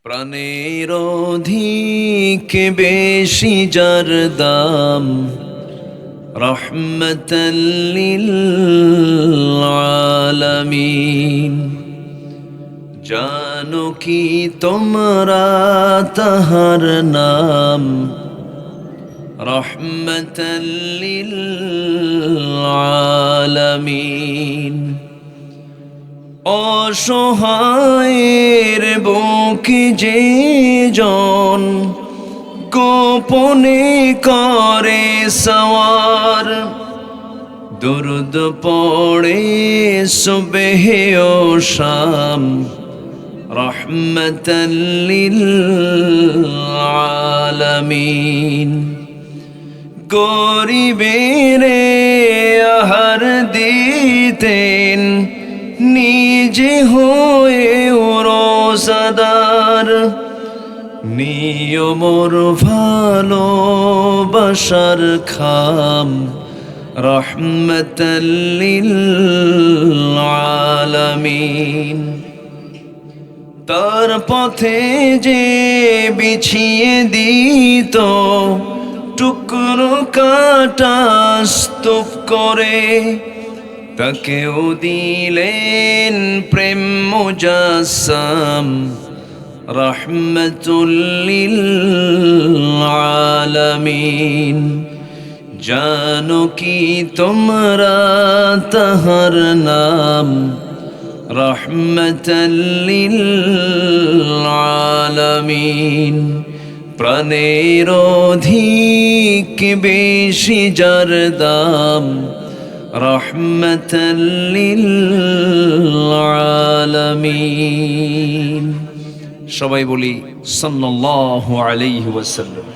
প্রাণের অধিক বেশি যার দাম, রহমতাল লিল আলামিন। জানো কি তোমরা তাহার নাম, রহমতাল লিল আলামিন। অসহায়ের বুকে যে জন গোপনে করে সওয়ার, দুরুদ পড়ে সুবহে ও শাম, রহমতাল লিল আলামিন। গরিবেরে আহার দিতেন, নিজে হয়ে রোজাদার, নিয়মর ভালোবাসার খাম, রহমতাল লিল আলামিন। তার পথে যে বিছিয়ে দিত টুকরো কাটা স্তূপ করে, তাকেও দিলেন প্রেম মুজাসসাম, রহমতুল লিল আলামিন। জানো কি তোমরা তাহার নাম, রহমতাল লিল আলামিন। প্রাণের অধিক বেশি যার দাম, রহমতাল লিল আলামিন। সবাই বলি সাল্লাল্লাহু আলাইহি ওয়াসাল্লাম।